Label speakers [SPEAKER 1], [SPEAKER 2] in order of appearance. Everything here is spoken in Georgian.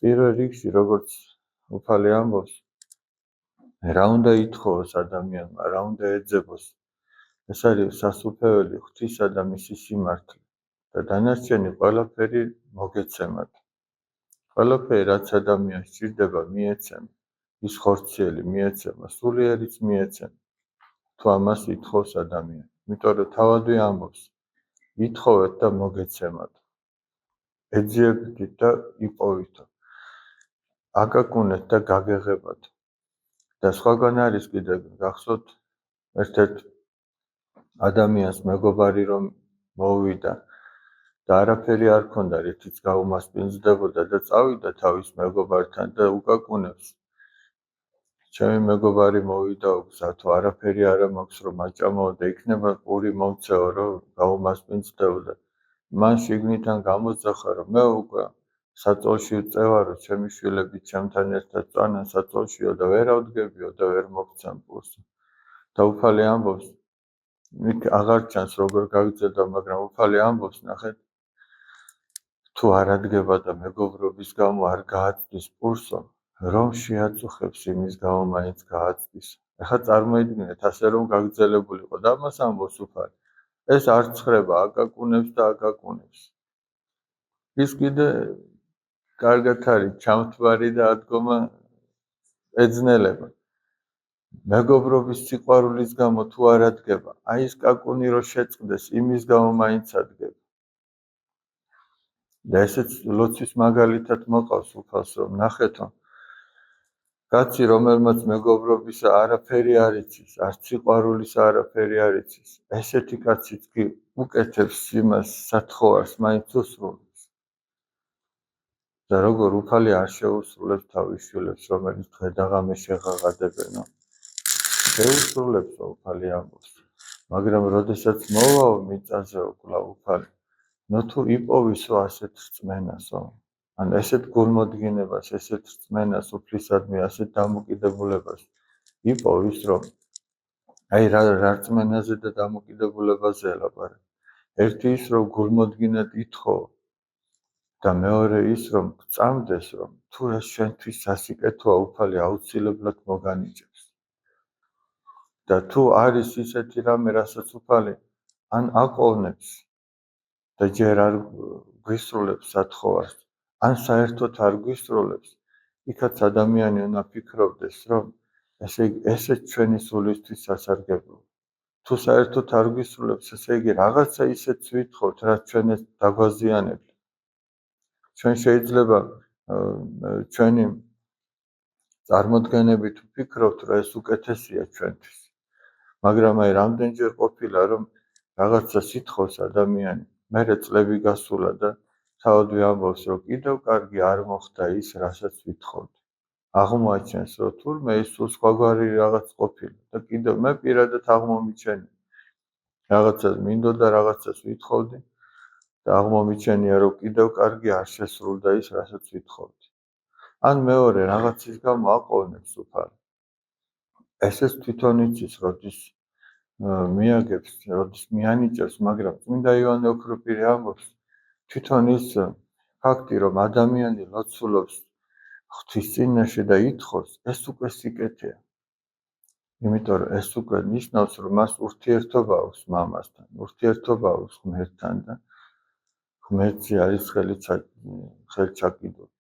[SPEAKER 1] პირველ რიგში, როგორც უფალი ამბობს, რა უნდა ითხოვოს ადამიანმა, რა უნდა ეძებოს. ეს არის სასუფეველი ღვთისა და მისი სიმართლე და დანარჩენი ყველაფერი მოგეცემათ. ყველაფერი, რაც ადამიანს სჭირდება, მიეცემა. ის ხორციელი მიეცემა, სულიერიც მიეცემა. თუ ამას ითხოვს ადამიანი. იმიტომ რომ თავადვე ამბობს, ითხოვეთ და მოგეცემათ. ეძიებდით და იპოვითო. აკაკუნეთ და გაგეღებათ. და სხვაგან არის კიდე გახსოვთ ერთ-ერთ ადამიანს მეგობარი რომ მოვიდა და არაფერი არ ქონდა, რითიც გაუმასპინძლებოდა და წავიდა თავის მეგობართან და უკაკუნებს. ჩემი მეგობარი მოვიდა გზათო არაფერი არ მაქვს რომ აჭამაო და იქნება პური მომცეო რომ გაუმასპინძლებოდა. მან შიგნიდან გამოძახა რომ მე უკვე საწოლში წევა რომ ჩემი შვილები ჩემთან ერთად წვანან საწოლშიო და ვერ ავდგებიო და ვერ მოგცემ პურს. და უფალი ამბობს იქ აღარ ჩანს როგორ გაგრძელდა, მაგრამ უფალი ამბობს ნახეთ თუ არ ადგება და მეგობრობის გამო არ გააცდის პურსო, რომ შეაწუხებს იმის გამო მაინც გააცდის. ეხლა წარმოიდგინეთ ასე რომ გაგრძელებულიყო და ამას ამბობს უფალი. ეს არ ცხრება აკაკუნებს და აკაკუნებს. ის კიდე კარგად არის ჩამთვარი და ადგომა ეძნელება. მეგობრობის სიყვარულის გამო თუ არ ადგება, აი ეს კაკუნი რო შეწყდეს, იმის გამო მაინც ადგება. და ესეც ლოცვის მაგალითად მოყავს უფალს რომ ნახეთო, კაცი რომელმაც მეგობრობისა არაფერი არ იცის, არც სიყვარულის არაფერი არ იცის, ესეთი კაციც კი უკეთებს იმას სათხოვარს მაინც უსრულებს. და როგორ უფალი არ შეუსრულებს თავის შვილებს, რომელიც დღე და ღამე შეღაღადებენო. შეუსრულებს უფალი ამბობს, მაგრამ როდესაც მოვაო მიწაზეო კვლავ უფალი, ნუ თუ იპოვისო ასეთ რწმენასო, ან ესეთ გულმოდგინებას, ესეთ რწმენას უფლისადმი, ასეთ დამოკიდებულებას იპოვის, რომ აი რა რწმენაზე და დამოკიდებულებაზე ელაპარაკ. ერთი ის რომ გულმოდგინედ ითხოვო და მეორე ის რომ გწამდეს, რომ თუ ეს შენთვის სასიკეთოა უფალი აუცილებლად მოგანიჭებს. და თუ არის ისეთი რამე, რასაც უფალი ან აყოვნებს და ჯერ არ გვისრულებს სათხოვარს, ან საერთოდ არ გვისრულებს, იქაც ადამიანი უნდა ფიქრობდეს, რომ ესე ჩვენი სულისთვის სასარგებლოა. თუ საერთოდ არ გვისრულებს, ესე იგი რაღაცა ისეთ ვითხოვთ, რაც ჩვენ ეს დაგვაზიანებთ. ჩვენ შეიძლება ჩვენი წარმოდგენებით ვფიქრობთ, რომ ეს უკეთესია ჩვენთვის. მაგრამ აი რამდენჯერ ყოფილა რომ რაღაცას ითხოვს ადამიანი, მერე წლები გასულა და თავადვე ამბობს რომ კიდევ კარგი არ მოხდა ის, რასაც ვითხოვდი. აღმოაჩენს რომ თურმე ის სულ სხვაგვარი რაღაც ყოფილა და კიდევ მე პირადად აღმომიჩენია. რაღაცას მინდოდა, რაღაცას ვითხოვდი და აღმომიჩენია რომ კიდევ კარგი არ შესრულდა ის, რასაც ვითხოვდი. ან მეორე რაღაცის გამო აყოვნებს უფალი. ესეც თვითონ იცის, როდის მიაგებს, როდის მიანიჭებს, მაგრამ წმინდა იოანე ოქროპირი ამბობს, თვითონ ის ფაქტი, რომ ადამიანი ლოცულობს ღვთის წინაშე და ითხოვს, ეს უკვე სიკეთეა. იმიტომ რომ ეს უკვე ნიშნავს, რომ მას ურთიერთობა აქვს მამასთან, ურთიერთობა აქვს ღმერთთან და ღმერთზე არის ხელჩაკიდული.